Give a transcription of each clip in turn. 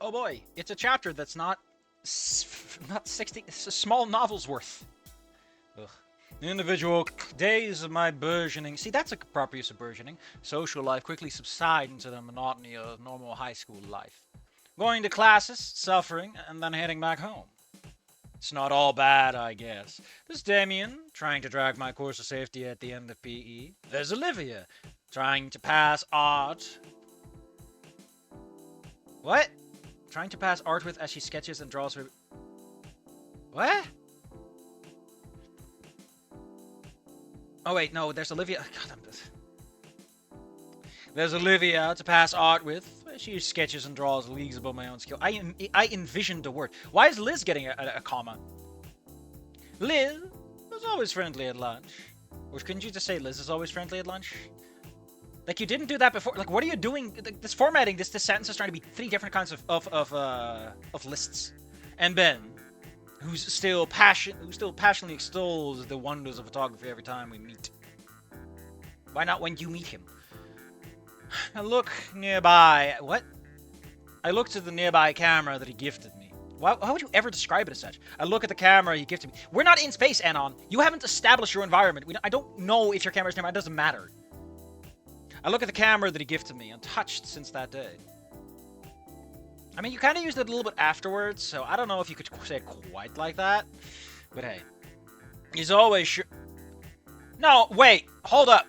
Oh boy, it's a chapter that's not 60, it's a small novel's worth. Ugh. The individual days of my burgeoning, see that's a proper use of burgeoning, social life quickly subside into the monotony of normal high school life. Going to classes, suffering, and then heading back home. It's not all bad, I guess. There's Damien, trying to drag my course of safety at the end of PE. There's Olivia, trying to pass art. What? Trying to pass art with as she sketches and draws her... What? Oh wait, no, there's Olivia... God, There's Olivia to pass art with. She sketches and draws leagues above my own skill. I envisioned a word. Why is Liz getting a comma? Liz was always friendly at lunch. Or couldn't you just say Liz is always friendly at lunch? Like, you didn't do that before. Like, what are you doing? This formatting, this sentence is trying to be 3 different kinds of lists. And Ben, who still passionately extols the wonders of photography every time we meet. Why not when you meet him? I look nearby. What? I look to the nearby camera that he gifted me. Why would you ever describe it as such? I look at the camera he gifted me. We're not in space, Anon. You haven't established your environment. I don't know if your camera's nearby. It doesn't matter. I look at the camera that he gifted me, untouched since that day. I mean, you kind of used it a little bit afterwards, so I don't know if you could say it quite like that. But hey. He's always sure... No, wait. Hold up.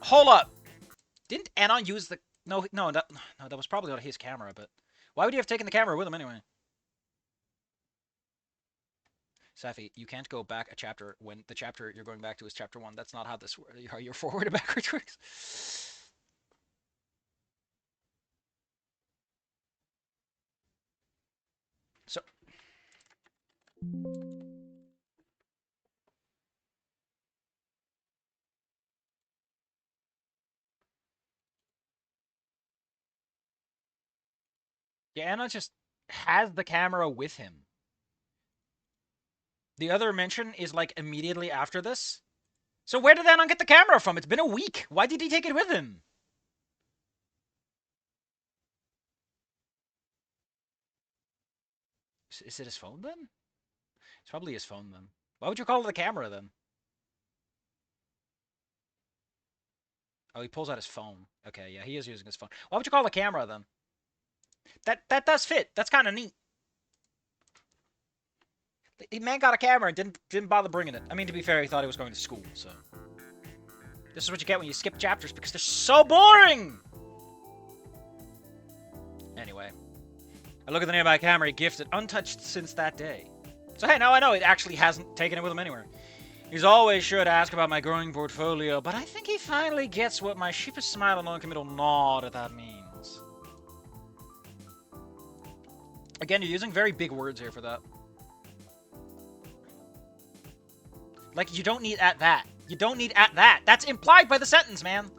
Hold up. Didn't Anon use the... No, that was probably not his camera, but... Why would he have taken the camera with him anyway? Safi, you can't go back a chapter when the chapter you're going back to is chapter 1. That's not how you're forward and backwards works. So... Yeah, Anon just has the camera with him. The other mention is like immediately after this. So where did Anon get the camera from? It's been a week. Why did he take it with him? Is it his phone then? It's probably his phone then. Why would you call it the camera then? Oh, he pulls out his phone. Okay, yeah, he is using his phone. Why would you call it a camera then? That does fit. That's kind of neat. The man got a camera and didn't bother bringing it. I mean, to be fair, he thought he was going to school, so... This is what you get when you skip chapters, because they're so boring! Anyway. I look at the nearby camera he gifted, untouched since that day. So hey, now I know it actually hasn't taken it with him anywhere. He's always sure to ask about my growing portfolio, but I think he finally gets what my sheepish smile and non-committal nod at that means. Again, you're using very big words here for that. Like, you don't need at that. You don't need at that. That's implied by the sentence, man.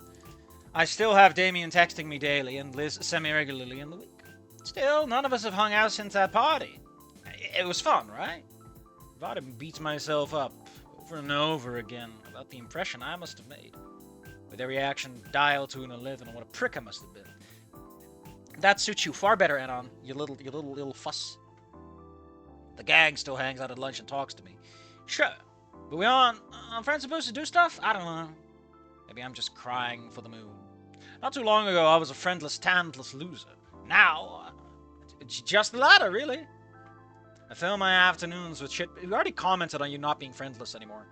I still have Damien texting me daily and Liz semi-regularly in the week. Still, none of us have hung out since that party. It was fun, right? Vada beats myself up over and over again about the impression I must have made. With every action dialed to an 11 and what a prick I must have been. That suits you far better, Anon, you little fuss. The gang still hangs out at lunch and talks to me. Sure. But are friends supposed to do stuff? I don't know. Maybe I'm just crying for the moon. Not too long ago, I was a friendless, talentless loser. Now, it's just the latter, really. I fill my afternoons with shit... We already commented on you not being friendless anymore.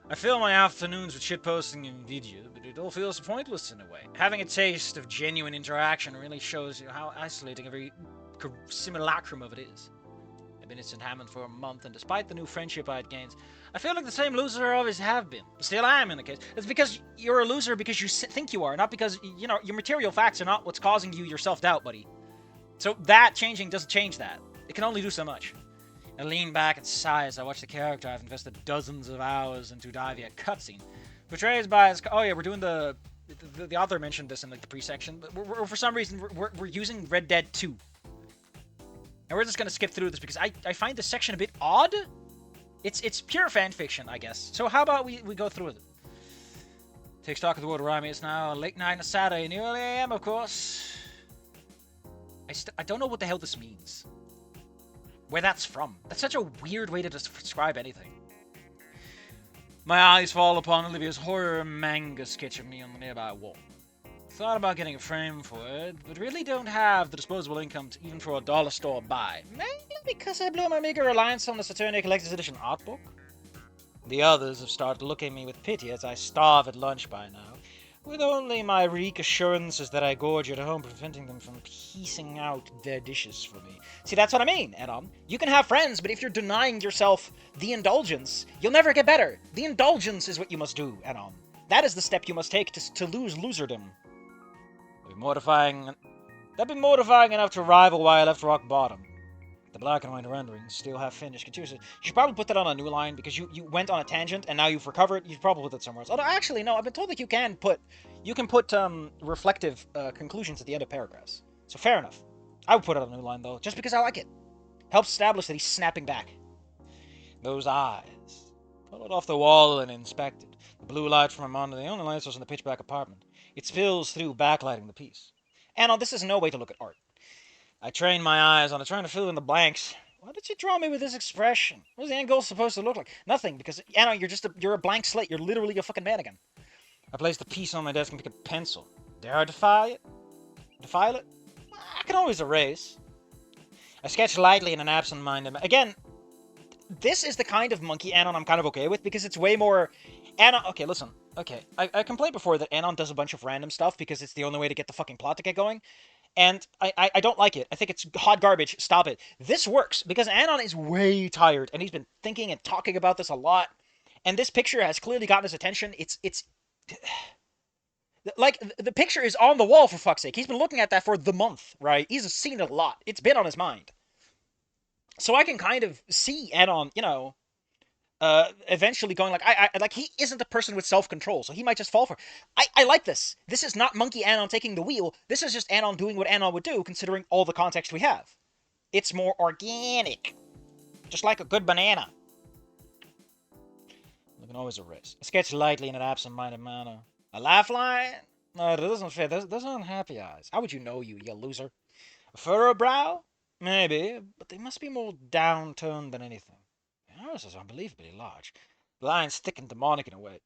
I fill my afternoons with shitposting and video, but it all feels pointless in a way. Having a taste of genuine interaction really shows you how isolating every simulacrum of it is. I've been in St. Hammond for a month, and despite the new friendship I had gained, I feel like the same loser I always have been. Still I am in the case. It's because you're a loser because you think you are, not because, you know, your material facts are not what's causing you your self-doubt, buddy. So that changing doesn't change that. It can only do so much. I lean back and sigh as I watch the character I've invested dozens of hours into dive a cutscene. Portrays by his... Oh yeah, we're doing the author mentioned this in like the pre-section, but we're for some reason we're using Red Dead 2. And we're just gonna skip through this because I find this section a bit odd. It's pure fan fiction, I guess. So how about we go through it? Take stock of the world around me. It's now late night on a Saturday, nearly AM, of course. I don't know what the hell this means. Where that's from. That's such a weird way to describe anything. My eyes fall upon Olivia's horror manga sketch of me on the nearby wall. Thought about getting a frame for it, but really don't have the disposable income to even for a dollar store buy. Mainly because I blew my meager reliance on the Saturnia Collector's Edition art book. The others have started looking at me with pity as I starve at lunch by now, with only my weak assurances that I gorge at home preventing them from piecing out their dishes for me. See, that's what I mean, Edom. You can have friends, but if you're denying yourself the indulgence, you'll never get better. The indulgence is what you must do, Edom. That is the step you must take to lose loserdom. That'd be mortifying enough to rival why I left rock bottom. The black and white renderings still have finished. You should probably put that on a new line because you went on a tangent and now you've recovered. You should probably put that somewhere else. Although actually no, I've been told that you can put reflective conclusions at the end of paragraphs. So fair enough. I would put it on a new line though, just because I like it. Helps establish that he's snapping back. Those eyes. Pull it off the wall and inspect it. The blue light from a monitor, the only light source in the pitch black apartment. It spills through, backlighting the piece. And this is no way to look at art. I train my eyes on it, trying to fill in the blanks. Why did you draw me with this expression? What was the end goal supposed to look like? Nothing, because, Anna, you're a blank slate. You're literally a fucking mannequin. I placed the piece on my desk and picked a pencil. Dare I defile it? I can always erase. I sketched lightly in an absent-minded... Again, this is the kind of monkey Anon I'm kind of okay with, because it's way more... Anon... Okay, listen. Okay, I complained before that Anon does a bunch of random stuff because it's the only way to get the fucking plot to get going. And I don't like it. I think it's hot garbage. Stop it. This works because Anon is way tired, and he's been thinking and talking about this a lot. And this picture has clearly gotten his attention. It's like, the picture is on the wall, for fuck's sake. He's been looking at that for the month, right? He's seen it a lot. It's been on his mind. So I can kind of see Anon, eventually going like, like, he isn't a person with self-control, so he might just fall for it. I like this. This is not monkey Anon taking the wheel. This is just Anon doing what Anon would do, considering all the context we have. It's more organic. Just like a good banana. We can always erase. I sketch lightly in an absent-minded manner. A laugh line? No, it doesn't fit. Those aren't happy eyes. How would you know, you loser? A furrowed brow? Maybe, but they must be more downturned than anything. Yours is unbelievably large. The lines thick and demonic in a way.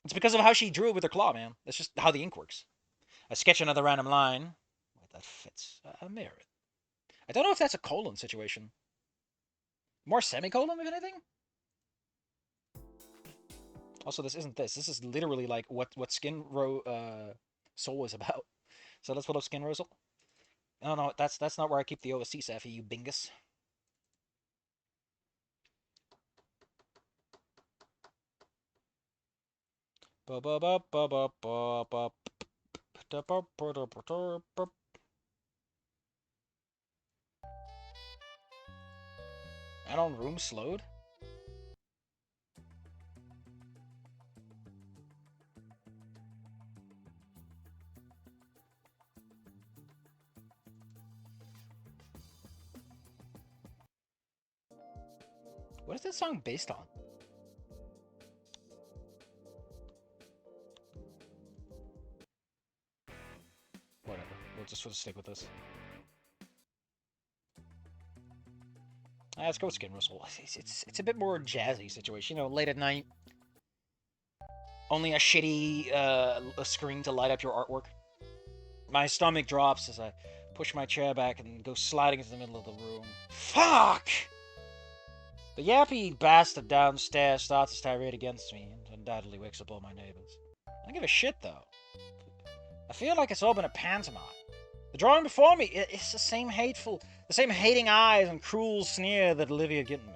It's because of how she drew it with her claw, man. That's just how the ink works. I sketch another random line. Wait, that fits. A mirror. I don't know if that's a colon situation. More semicolon, if anything? Also, this isn't this. This is literally like what Skin Row Soul is about. So let's pull up Skin Row Soul. No, that's not where I keep the OSC, Safi, you bingus. Add-on room slowed? What is this song based on? Whatever. We'll just stick with this. Let's go with Skin Rustle. It's a bit more jazzy situation, late at night. Only a shitty a screen to light up your artwork. My stomach drops as I push my chair back and go sliding into the middle of the room. Fuck! The yappy bastard downstairs starts to tirade against me and undoubtedly wakes up all my neighbors. I don't give a shit, though. I feel like it's all been a pantomime. The drawing before me, it's the same hating eyes and cruel sneer that Olivia given me.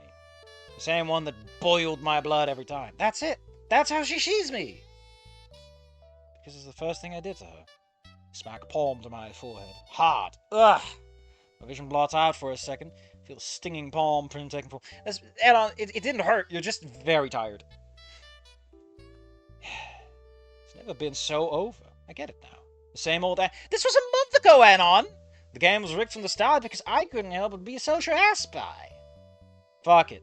The same one that boiled my blood every time. That's it. That's how she sees me. Because it's the first thing I did to her. Smack a palm to my forehead. Hard. Ugh. My vision blots out for a second. Feel a stinging palm print taking for. It didn't hurt. You're just very tired. It's never been so over. I get it now. The same old. This was a month ago, Anon. The game was rigged from the start because I couldn't help but be a social ass spy. Fuck it.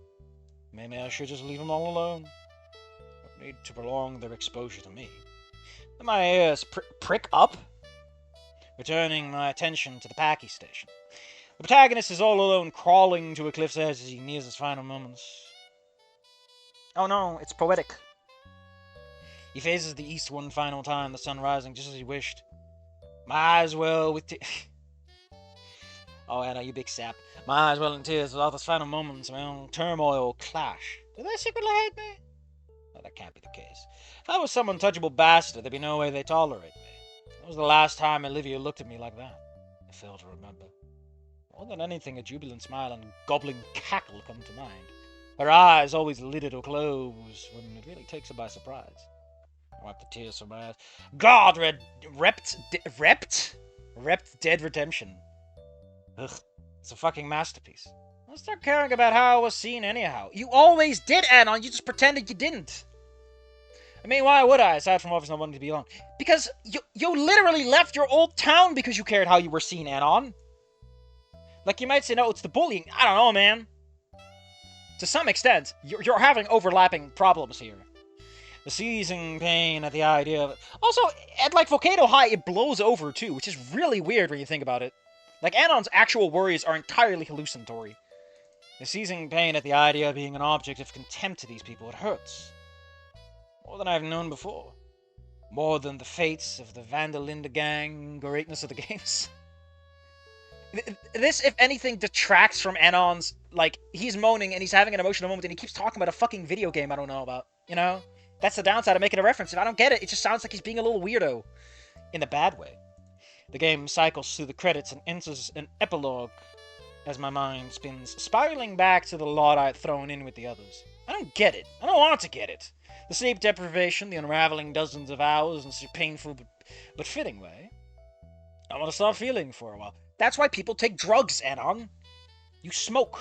Maybe I should just leave them all alone. No need to prolong their exposure to me. Then my ears prick up. returning my attention to the Packy station. The protagonist is all alone, crawling to a cliff's edge as he nears his final moments. Oh no, it's poetic. He faces the east one final time, the sun rising just as he wished. My eyes well with Oh, Anna, you big sap. My eyes well in tears with all those final moments of my own turmoil clash. Do they secretly hate me? No, that can't be the case. If I was some untouchable bastard, there'd be no way they tolerate me. That was the last time Olivia looked at me like that. I fail to remember. More than anything, a jubilant smile and gobbling cackle come to mind. Her eyes always lidded or closed when it really takes her by surprise. I wiped the tears from my eyes. God, repped Dead Redemption. Ugh, it's a fucking masterpiece. I'll start caring about how I was seen anyhow. You always did, Anon. You just pretended you didn't. I mean, why would I, aside from obviously not wanting to be alone? Because you literally left your old town because you cared how you were seen, Anon. Like, you might say, no, it's the bullying. I don't know, man. To some extent, you're having overlapping problems here. The seizing pain at the idea of it. Also, at, like, Volcano High, it blows over, too, which is really weird when you think about it. Like, Anon's actual worries are entirely hallucinatory. The seizing pain at the idea of being an object of contempt to these people, it hurts. More than I've known before. More than the fates of the Vandalinda gang, greatness of the games. This, if anything, detracts from Anon's, like, he's moaning and he's having an emotional moment and he keeps talking about a fucking video game I don't know about, you know? That's the downside of making a reference. If I don't get it, it just sounds like he's being a little weirdo. In a bad way. The game cycles through the credits and enters an epilogue as my mind spins, spiraling back to the lot I'd thrown in with the others. I don't get it. I don't want to get it. The sleep deprivation, the unraveling dozens of hours in such a painful but fitting way. I want to stop feeling for a while. That's why people take drugs, Anon. You smoke.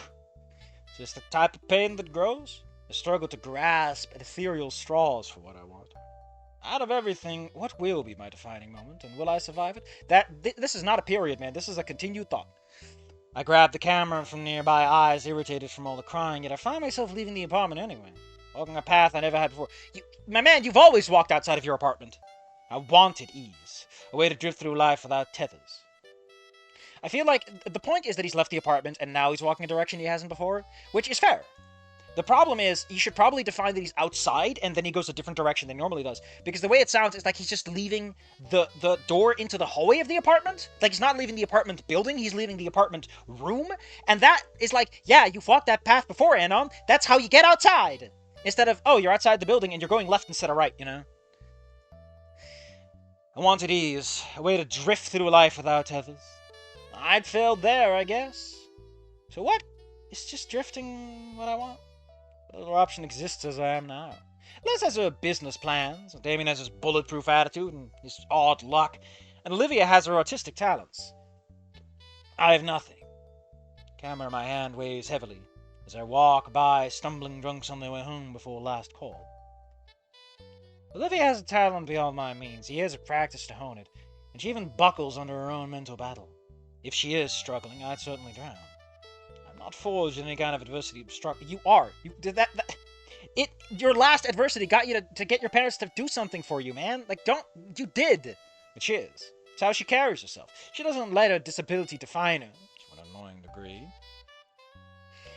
Is this the type of pain that grows? I struggle to grasp at ethereal straws for what I want. Out of everything, what will be my defining moment, and will I survive it? This is not a period, man. This is a continued thought. I grabbed the camera from nearby eyes, irritated from all the crying, yet I find myself leaving the apartment anyway, walking a path I never had before. My man, you've always walked outside of your apartment. I wanted ease, a way to drift through life without tethers. I feel like the point is that he's left the apartment and now he's walking a direction he hasn't before, which is fair. The problem is, he should probably define that he's outside, and then he goes a different direction than he normally does. Because the way it sounds is like he's just leaving the door into the hallway of the apartment. Like, he's not leaving the apartment building, he's leaving the apartment room. And that is like, yeah, you've walked that path before, Anon. That's how you get outside. Instead of, oh, you're outside the building and you're going left instead of right, you know? I wanted ease, a way to drift through life without tethers. I'd failed there, I guess. So what? It's just drifting what I want. The other option exists as I am now. Liz has her business plans, Damien has his bulletproof attitude and his odd luck, and Olivia has her artistic talents. I have nothing. The camera in my hand weighs heavily as I walk by stumbling drunks on their way home before last call. Olivia has a talent beyond my means, years of practice to hone it, and she even buckles under her own mental battle. If she is struggling, I'd certainly drown. Not forged in any kind of adversity. You are. You did that. Your last adversity got you to get your parents to do something for you, man. Like, you did. But she is. It's how she carries herself. She doesn't let her disability define her, to an annoying degree.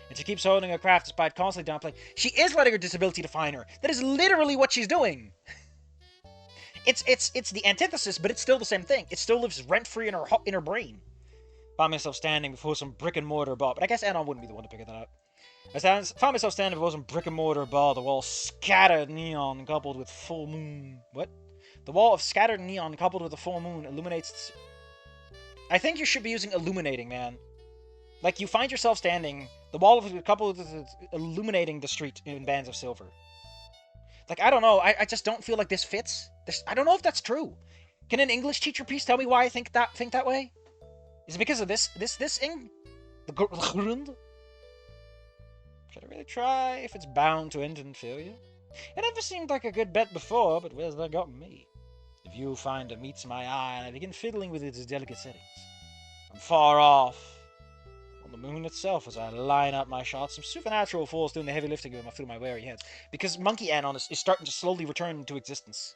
And she keeps holding her craft despite constantly downplaying. She is letting her disability define her. That is literally what she's doing. It's the antithesis, but it's still the same thing. It still lives rent-free in her brain. Found myself standing before some brick-and-mortar bar, but I guess Anon wouldn't be the one to figure that out. I found myself standing before some brick-and-mortar bar, the wall scattered neon coupled with full moon. What? The wall of scattered neon coupled with a full moon illuminates... I think you should be using illuminating, man. Like, you find yourself standing, the wall of coupled with illuminating the street in bands of silver. Like, I don't know, I just don't feel like this fits. I don't know if that's true. Can an English teacher please tell me why I think that way? Is it because of this thing? The grund? Should I really try if it's bound to end in failure? It never seemed like a good bet before, but where's that got me? The viewfinder meets my eye, and I begin fiddling with its delicate settings. I'm far off on the moon itself as I line up my shots. Some supernatural force doing the heavy lifting through my weary hands. Because Monkey Anon is starting to slowly return to existence.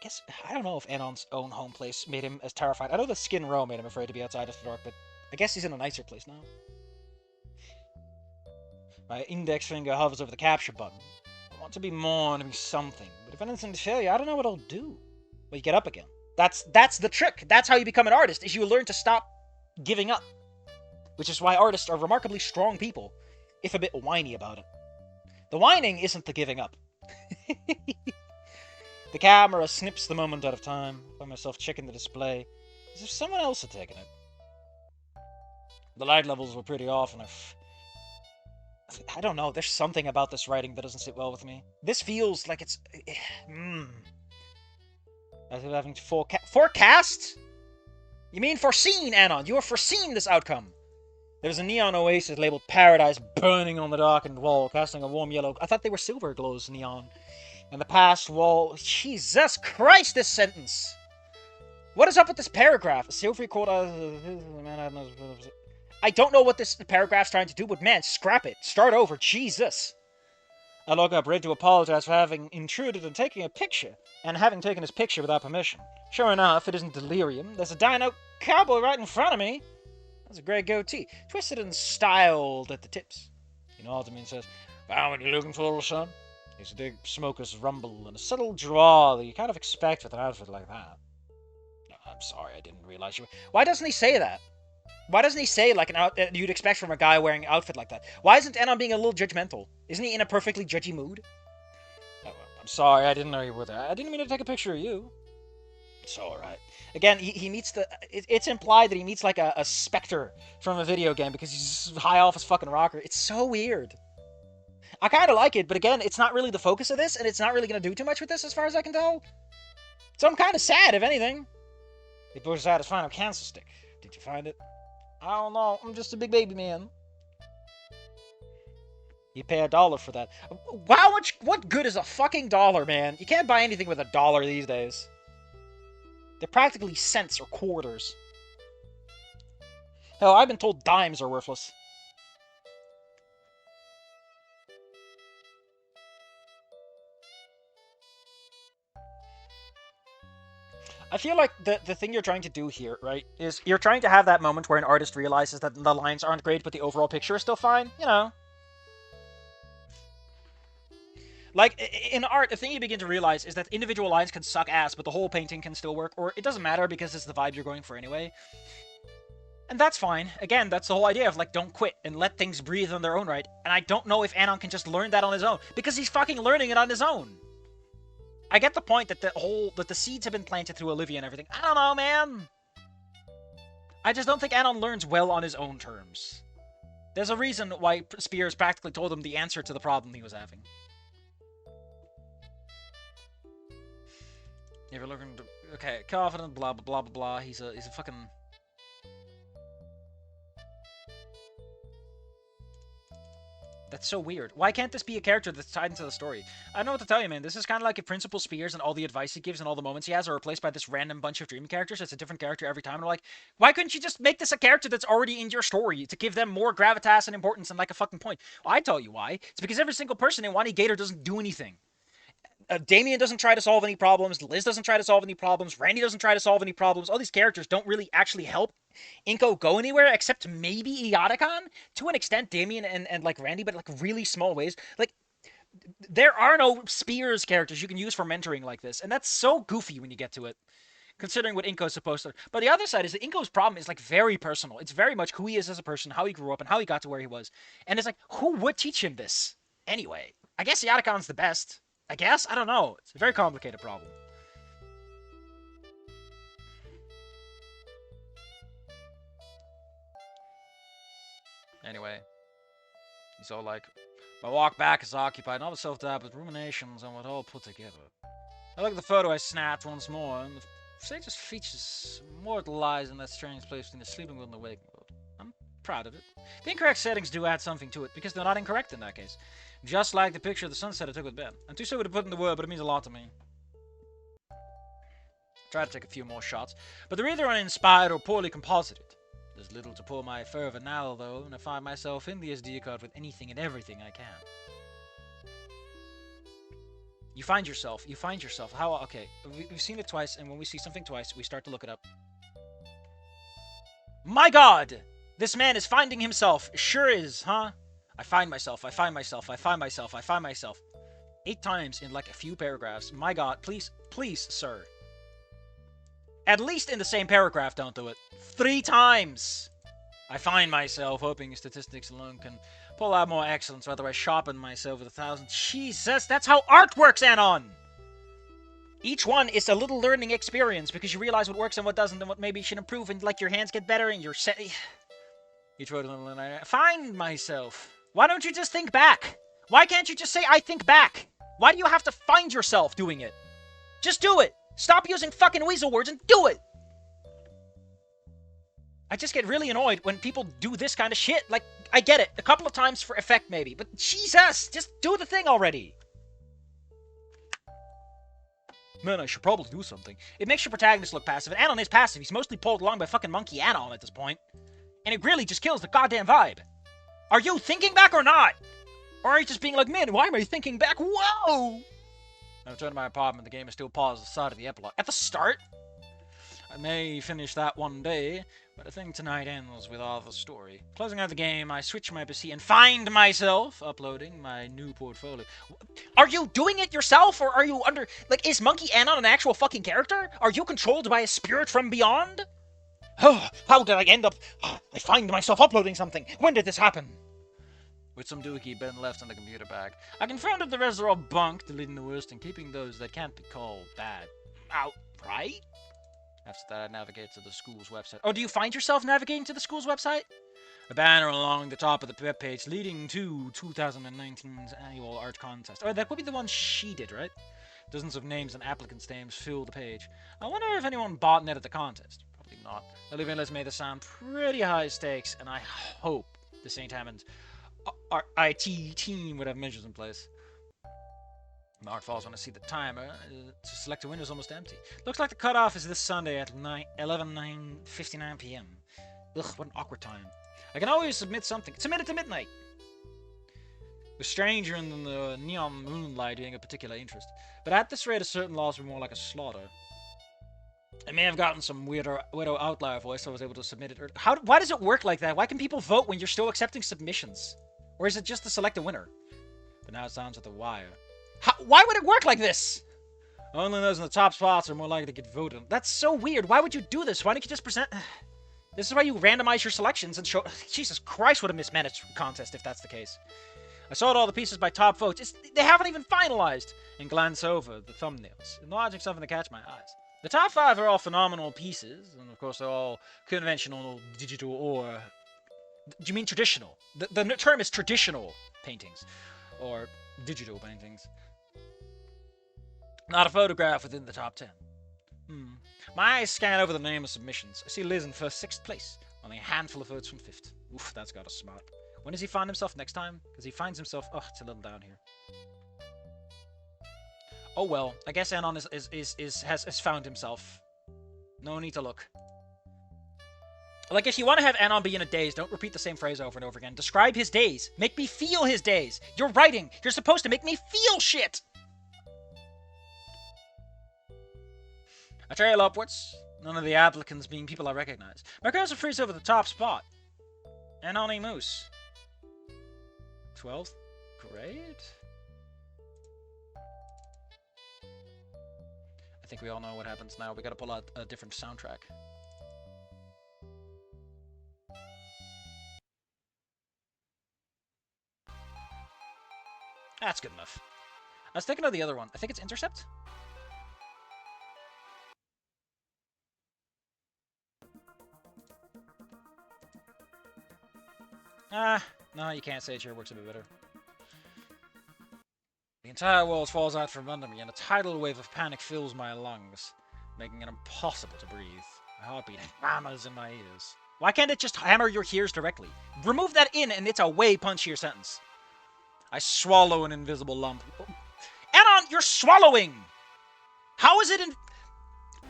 guess, I don't know if Anon's own home place made him as terrified. I know the Skin Row made him afraid to be outside after dark, but I guess he's in a nicer place now. My index finger hovers over the capture button. I want to be more and to be something, but if anything's failure, I don't know what I'll do. Well, you get up again. That's the trick. That's how you become an artist, is you learn to stop giving up. Which is why artists are remarkably strong people, if a bit whiny about it. The whining isn't the giving up. The camera snips the moment out of time. I find myself checking the display, as if someone else had taken it. The light levels were pretty off, and I don't know, there's something about this writing that doesn't sit well with me. This feels like it's... As if having to forecast? You mean foreseen, Anon? You have foreseen this outcome. There was a neon oasis labeled Paradise burning on the darkened wall, casting a warm yellow... I thought they were silver glows neon. And the past wall... Jesus Christ, this sentence! What is up with this paragraph? A silvery quarter... I don't know what this paragraph's trying to do, but man, scrap it. Start over. Jesus. I look up, ready to apologize for having intruded and taking a picture, and having taken his picture without permission. Sure enough, it isn't delirium. There's a dino cowboy right in front of me. That's a great goatee, twisted and styled at the tips. He nods at me and says, "Found what you're looking for, son?" There's a big smoker's rumble and a subtle drawl that you kind of expect with an outfit like that. I'm sorry, I didn't realize you were... Why doesn't he say that? Why doesn't he say, like, you'd expect from a guy wearing an outfit like that? Why isn't Anon being a little judgmental? Isn't he in a perfectly judgy mood? Oh, I'm sorry, I didn't know you were there. I didn't mean to take a picture of you. It's alright. Again, he meets the... It's implied that he meets, like, a specter from a video game because he's high off his fucking rocker. It's so weird. I kind of like it, but again, it's not really the focus of this, and it's not really going to do too much with this, as far as I can tell. So I'm kind of sad, if anything. He pushes out his final cancer stick. Did you find it? I don't know. I'm just a big baby man. You pay $1 for that. Wow, what good is a fucking dollar, man? You can't buy anything with $1 these days. They're practically cents or quarters. Hell, I've been told dimes are worthless. I feel like the thing you're trying to do here, right, is you're trying to have that moment where an artist realizes that the lines aren't great, but the overall picture is still fine, you know. Like, in art, the thing you begin to realize is that individual lines can suck ass, but the whole painting can still work, or it doesn't matter because it's the vibe you're going for anyway. And that's fine. Again, that's the whole idea of, like, don't quit and let things breathe on their own right. And I don't know if Anon can just learn that on his own, because he's fucking learning it on his own. I get the point that the seeds have been planted through Olivia and everything. I don't know, man. I just don't think Anon learns well on his own terms. There's a reason why Spears practically told him the answer to the problem he was having. You ever looking to... Okay, confident, blah, blah, blah, blah, blah. He's a fucking... That's so weird. Why can't this be a character that's tied into the story? I don't know what to tell you, man. This is kind of like if Principal Spears and all the advice he gives and all the moments he has are replaced by this random bunch of dream characters. It's a different character every time. And I'm like, why couldn't you just make this a character that's already in your story to give them more gravitas and importance and like a fucking point? Well, I tell you why. It's because every single person in Wani Gator doesn't do anything. Damien doesn't try to solve any problems. Liz doesn't try to solve any problems. Randy doesn't try to solve any problems. All these characters don't really actually help Inko go anywhere, except maybe Eoticon to an extent, Damien and like Randy, but like really small ways. Like, there are no Spears characters you can use for mentoring like this, and that's so goofy when you get to it, considering what Inko's supposed to. But the other side is that Inko's problem is like very personal. It's very much who he is as a person, how he grew up, and how he got to where he was. And it's like, who would teach him this anyway? I guess Eoticon's the best. I guess? I don't know. It's a very complicated problem. Anyway, he's all like, my walk back is occupied, not with self-doubt, but ruminations on what all put together. I look at the photo I snapped once more, and the stage features immortalized in that strange place between the sleeping world and the waking world. I'm proud of it. The incorrect settings do add something to it, because they're not incorrect in that case. Just like the picture of the sunset I took with Ben. I'm too stupid to put in the word, but it means a lot to me. Try to take a few more shots, but they're either uninspired or poorly composited. There's little to pull my fervor now, though, and I find myself in the SD card with anything and everything I can. You find yourself. How? Okay, we've seen it twice, and when we see something twice, we start to look it up. My God! This man is finding himself. Sure is, huh? I find myself. 8 times in like a few paragraphs. My God, please, sir. At least in the same paragraph, don't do it. 3 times! I find myself, hoping statistics alone can pull out more excellence, whether I sharpen myself with 1,000. Jesus, that's how art works, Anon! Each one is a little learning experience because you realize what works and what doesn't and what maybe you should improve, and like your hands get better and you're set. Each word, find myself. Why don't you just think back? Why can't you just say, I think back? Why do you have to find yourself doing it? Just do it! Stop using fucking weasel words and do it! I just get really annoyed when people do this kind of shit. Like, I get it. A couple of times for effect, maybe. But Jesus! Just do the thing already! Man, I should probably do something. It makes your protagonist look passive, and Anon is passive. He's mostly pulled along by fucking Monkey Anon at this point. And it really just kills the goddamn vibe. Are you thinking back or not? Or are you just being like, man, why am I thinking back? Whoa! I return to my apartment. The game is still paused at the start of the epilogue. At the start? I may finish that one day, but I think tonight ends with all the story. Closing out the game, I switch my PC and find myself uploading my new portfolio. Are you doing it yourself, or are you under... Like, is Monkey Anon an actual fucking character? Are you controlled by a spirit from beyond? Oh, how did I end up... I find myself uploading something. When did this happen? With some dookie Ben left in the computer bag, I confronted the rest are all bunk, deleting the worst and keeping those that can't be called bad outright. After that, I navigate to the school's website. Oh, do you find yourself navigating to the school's website? A banner along the top of the webpage leading to 2019's annual art contest. Oh, that would be the one she did, right? Dozens of names and applicants' names fill the page. I wonder if anyone botneted at the contest. Probably not. Olivia has made this sound pretty high stakes, and I hope the St. Hammond's our IT team would have measures in place. My heart falls when I see the timer. To select a winner is almost empty. Looks like the cutoff is this Sunday at 59 p.m. Ugh, what an awkward time. I can always submit something. Submit it to midnight! The stranger in the neon moonlight being a particular interest. But at this rate, a certain loss would be more like a slaughter. I may have gotten some widow outlier voice, so I was able to submit it. Why does it work like that? Why can people vote when you're still accepting submissions? Or is it just to select a winner? But now it's down to the wire. Why would it work like this? Only those in the top spots are more likely to get voted. That's so weird. Why would you do this? Why don't you just present... This is why you randomize your selections and show... Jesus Christ, what a mismanaged contest if that's the case. I sorted all the pieces by top votes. They haven't even finalized. And glance over the thumbnails. And logic something to catch my eyes. The top 5 are all phenomenal pieces. And of course they're all conventional, digital, or... Do you mean traditional? The term is traditional paintings. Or digital paintings. Not a photograph within the top 10. My eyes scan over the name of submissions. I see Liz in 6th place. Only a handful of votes from 5th. Oof, that's got a smart. When does he find himself next time? Because he finds himself... Oh, it's a little down here. Oh well, I guess Anon has found himself. No need to look. Like, if you want to have Anon be in a daze, don't repeat the same phrase over and over again. Describe his days. Make me feel his days. You're writing. You're supposed to make me feel shit! I trail upwards. None of the applicants being people I recognize. My cursor freezes over the top spot. Anonymous. 12th? Great. I think we all know what happens now. We gotta pull out a different soundtrack. That's good enough. I was thinking of the other one. I think it's Intercept? No, you can't say it. Sure works a bit better. The entire world falls out from under me, and a tidal wave of panic fills my lungs, making it impossible to breathe. My heartbeat hammers in my ears. Why can't it just hammer your ears directly? Remove that in, and it's a way punchier sentence. I swallow an invisible lump. Anon, you're swallowing! How is it in...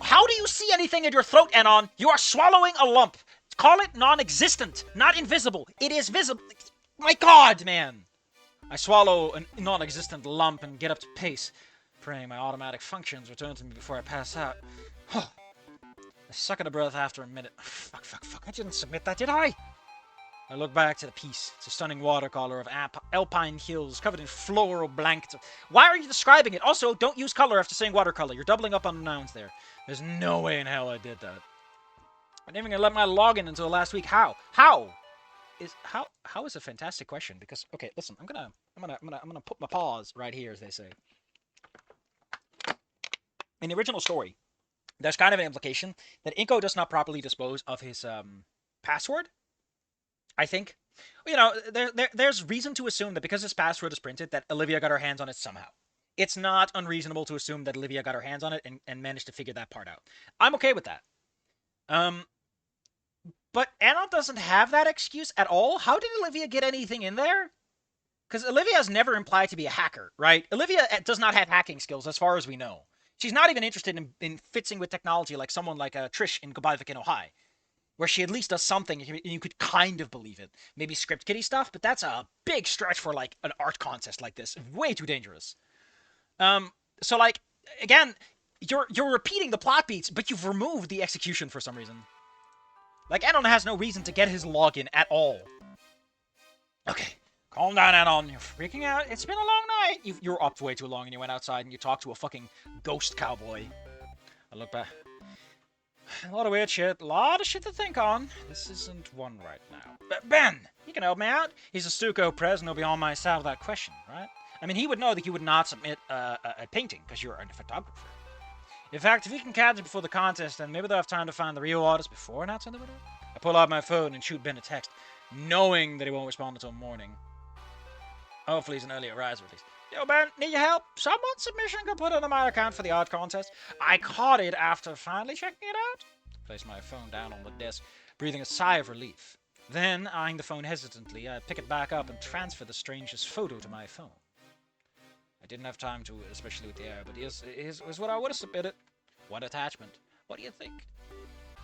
How do you see anything in your throat, Anon? You are swallowing a lump. Call it non-existent, not invisible. It is visible. My God, man! I swallow a non-existent lump and get up to pace. Praying my automatic functions return to me before I pass out. I suck at a breath after a minute. Fuck. I didn't submit that, did I? I look back to the piece. It's a stunning watercolor of alpine hills covered in floral blankets. Why are you describing it? Also, don't use color after saying watercolor. You're doubling up on the nouns there. There's no way in hell I did that. I didn't even let my login until last week. How? How is a fantastic question, because okay, listen, I'm gonna put my paws right here, as they say. In the original story, there's kind of an implication that Inko does not properly dispose of his password. I think, you know, there's reason to assume that because his password is printed, that Olivia got her hands on it somehow. It's not unreasonable to assume that Olivia got her hands on it and managed to figure that part out. I'm okay with that. But Anna doesn't have that excuse at all. How did Olivia get anything in there? Because Olivia is never implied to be a hacker, right? Olivia does not have hacking skills, as far as we know. She's not even interested in fitzing with technology like someone like Trish in Goodbye Viking Ohio, where she at least does something and you could kind of believe it. Maybe script kiddie stuff, but that's a big stretch for like an art contest like this. Way too dangerous. So like again, you're repeating the plot beats, but you've removed the execution for some reason. Like Anon has no reason to get his login at all. Okay, calm down, Anon. You're freaking out. It's been a long night. You're up way too long, and you went outside and you talked to a fucking ghost cowboy. I look back. A lot of weird shit. A lot of shit to think on. This isn't one right now. But Ben! You can help me out. He's a stucco pres and he'll be on my side without question, right? I mean, he would know that you would not submit a painting because you're a photographer. In fact, if you can catch it before the contest, then maybe they'll have time to find the real artist before announcing the winner. I pull out my phone and shoot Ben a text, knowing that he won't respond until morning. Hopefully he's an early riser at least. Yo, Ben, need your help? Someone's submission got put into my account for the art contest. I caught it after finally checking it out. Place my phone down on the desk, breathing a sigh of relief. Then, eyeing the phone hesitantly, I pick it back up and transfer the strangest photo to my phone. I didn't have time to, especially with the air, but here's what I would have submitted. What attachment? What do you think?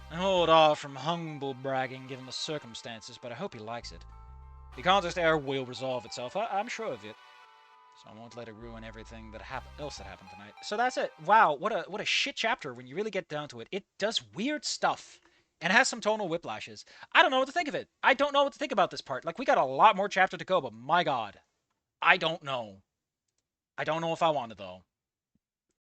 I hold off from humble bragging given the circumstances, but I hope he likes it. The contest error will resolve itself, I'm sure of it. So I won't let it ruin everything else that happened tonight. So that's it. Wow, what a shit chapter when you really get down to it. It does weird stuff and has some tonal whiplashes. I don't know what to think of it. I don't know what to think about this part. Like, we got a lot more chapter to go, but my god, I don't know. I don't know if I want to, though.